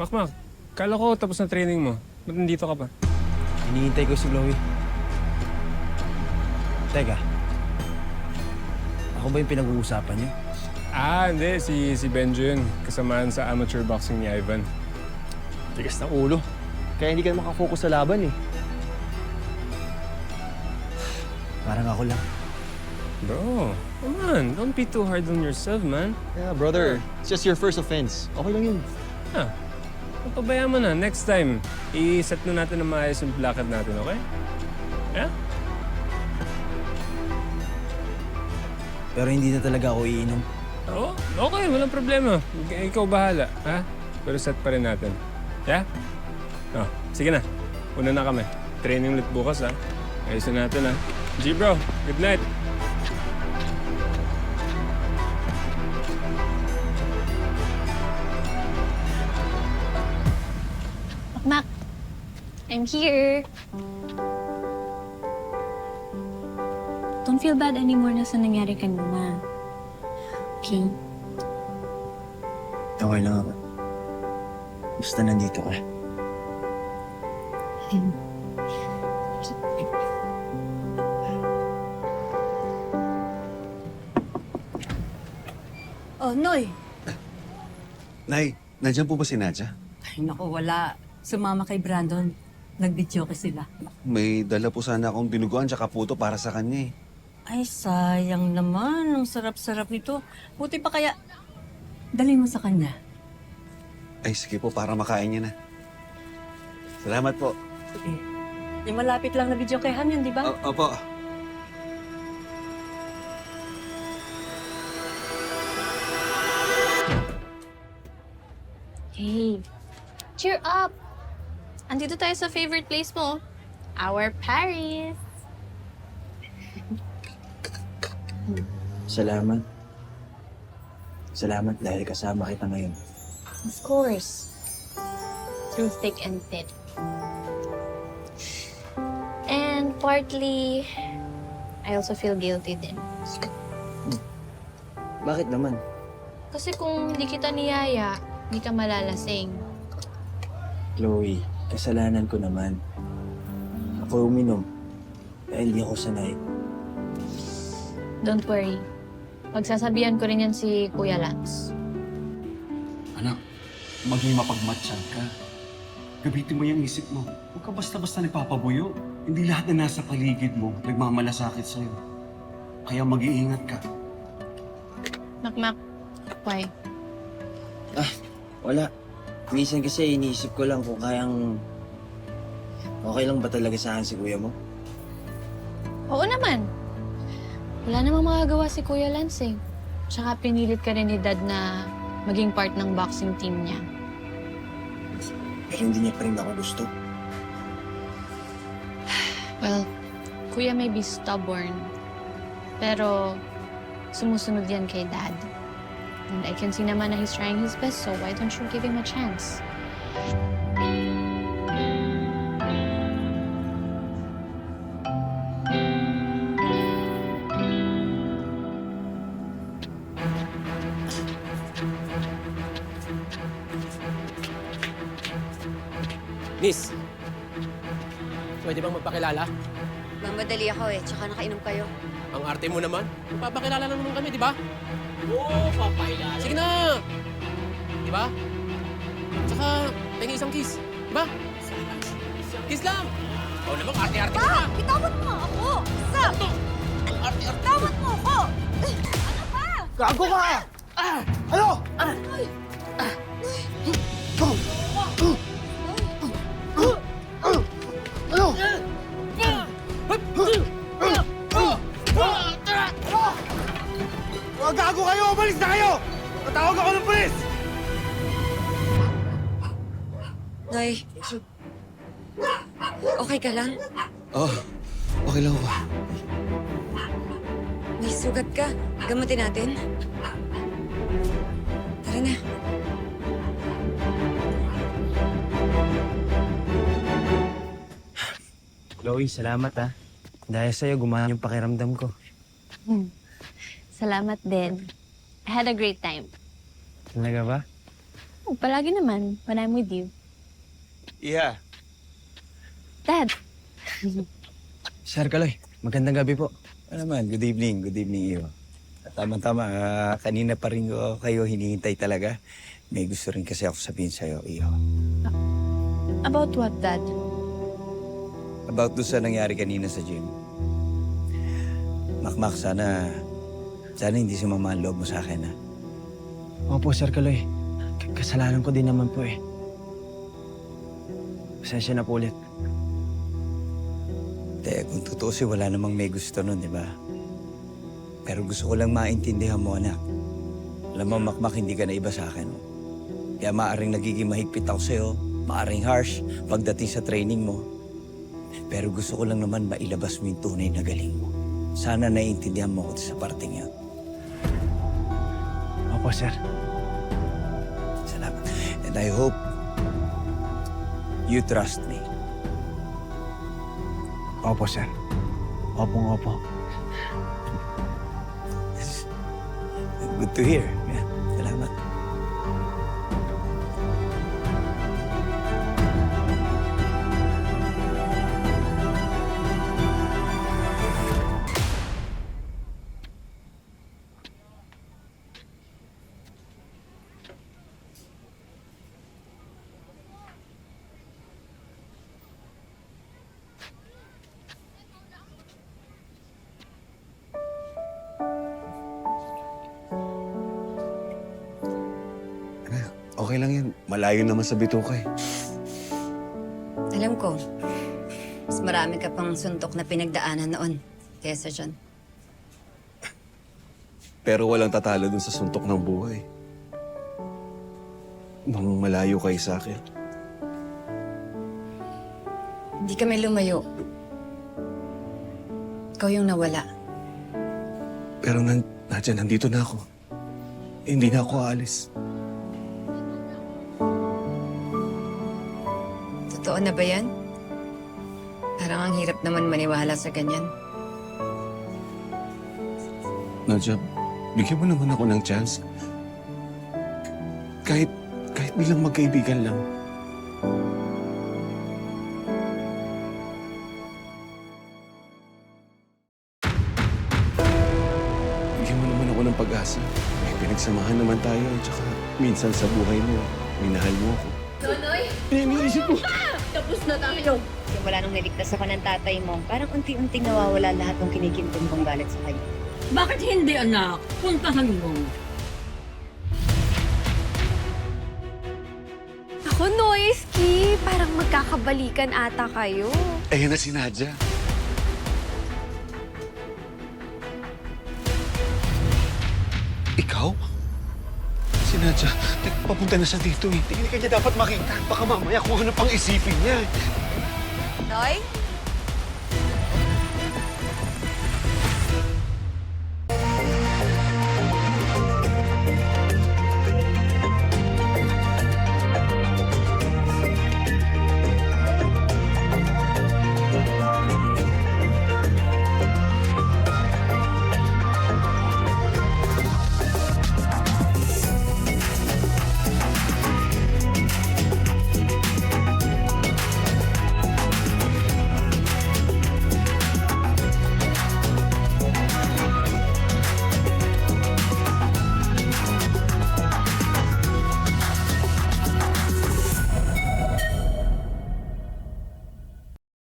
Makmak, kala ko tapos na training mo. Ba't nandito ka pa? Hinihintay ko si Chloe. Teka. Ako ba yung pinag-uusapan niyo? Hindi. Si Benjo yun. Kasamaan sa amateur boxing ni Ivan. Tigas ng ulo. Kaya hindi ka makafocus sa laban eh. Parang ako lang. Bro, come on. Don't be too hard on yourself, man. Yeah, brother. It's just your first offense. Okay lang yun. Pabayaan mo na. Next time, i-set mo natin na maayos yung placket natin, okay? Yeah? Pero hindi na talaga ako iinom. Oo, okay. Walang problema. Ikaw bahala, ha? Pero set pa rin natin. Yeah? Sige na. Una na kami. Training ulit bukas, ha? Ayusin natin, ha? G, bro. Good night. Mac, I'm here. Don't feel bad anymore na sa nangyari kanina. Okay? Okay lang ako. Basta nandito ka. Oh, Noy. Nay, nandiyan po ba si Nadja? Ay, naku, wala. Sumama kay Brandon. Nag-videoke sila. May dala po sana akong dinuguan tsaka puto para sa kanya eh. Ay, sayang naman. Ang sarap-sarap nito. Buti pa kaya, dali mo sa kanya. Ay, sige po, para makain niya na. Salamat po. Sige. Yung malapit lang na videokehan yun, di ba? Opo. Hey, cheer up! Andito tayo sa favorite place mo. Our Paris. Salamat. Salamat dahil kasama kita ngayon. Of course. Through thick and thin. And partly, I also feel guilty din. Bakit naman? Kasi kung hindi kita niyaya, hindi ka malalasing. Chloe, kasalanan ko naman. Ako uminom dahil di ako sanay. Don't worry. Pagsasabihan ko rin yan si Kuya Lance. Anak, maging mapagmatsyag ka. Gabitin mo yung isip mo. Huwag ka basta-basta nagpapabuyo. Hindi lahat na nasa paligid mo nagmamalasakit sa'yo. Kaya mag-iingat ka. Makmak, why? Wala. Minsan kasi iniisip ko lang kung kayang... Okay lang ba talaga sa akin si kuya mo? Oo naman. Wala namang magagawa si Kuya Lance eh. Tsaka pinilit ka rin ni Dad na maging part ng boxing team niya. Pero hindi niya pa rin ako gusto. Well, Kuya may be stubborn. Pero sumusunod yan kay Dad. And I can see naman na he's trying his best, so why don't you give him a chance? Miss, pwede bang magpakilala? Mamadali ako eh, tsaka nakainom kayo. Ang arte mo naman. Magpapakilala lang naman kami, di ba? Oo, papakilala. Sige na! Di ba? Tsaka, pengi isang kiss. Di ba? Kiss lang! Oo naman, arte-arte ka na! Bitawan mo ako! Stop! Arte-arte! Bitawan mo ako! Ano ba? Gago ka! Ano? Ano? Gago kayo! Umalis na kayo! Tatawag ako ng pulis! Noy, okay ka lang? Okay lang ako. May sugat ka. Gamutin natin. Tara na. Chloe, salamat ah. Dahil sa'yo, gumaan yung pakiramdam ko. Salamat din. I had a great time. Talaga ba? Oh, palagi naman, when I'm with you. Yeah. Dad, Sir Kaloy, magandang gabi po. Ano naman, good evening, Iyo. Tama-tama, kanina pa rin ko kayo hinihintay talaga. May gusto rin kasi ako sabihin sa'yo, Iyo. about what, Dad? About doon sa nangyari kanina sa gym. Makmak, sana hindi sumama ang loob mo sa akin, ha? Opo, Sir Kaloy. Kasalanan ko din naman po eh. Pasensya na po ulit. Kung tutuusin, wala namang may gusto nun, di ba? Pero gusto ko lang maintindihan mo, anak. Alam mo, Makmak, hindi ka na iba sa akin. Kaya maaring nagiging mahigpit ako sa'yo, maaring harsh pagdating sa training mo. Pero gusto ko lang naman mailabas mo yung tunay na galing mo. Sana naiintindihan mo ako sa parting yan. Opo, Sir. Salamat. And I hope you trust me. Opo, Sir. Opo. Good to hear. Yeah, salamat. Okay lang yan. Malayo naman sa bituka eh. Alam ko, mas marami ka pang suntok na pinagdaanan noon kesa dyan. Pero walang tatalo dun sa suntok ng buhay. Nang malayo kayo sa akin. Hindi kami lumayo. Ikaw yung nawala. Pero nandito na ako. Hindi na ako aalis. Totoo na ba yan? Parang ang hirap naman maniwala sa ganyan. Nadja, bigyan mo naman ako ng chance. Kahit bilang magkaibigan lang. Bigyan mo naman ako ng pag-asa. May pinagsamahan naman tayo. Tsaka minsan sa buhay mo, minahal mo ako. Nonoy! Iniisip ko. Tapos na tayo! Simula nung niligtas ako ng tatay mo, parang unti-unting nawawala lahat ng kinikintim kong galit sa kanya. Bakit hindi, anak? Puntahan mo. Ako, Noisky! Parang magkakabalikan ata kayo. Ayan na si Nadja. Ikaw? Si Nadja, papunta na siya dito eh. Hindi ka niya dapat makita. Baka mamaya kung ano pang isipin niya. Noy?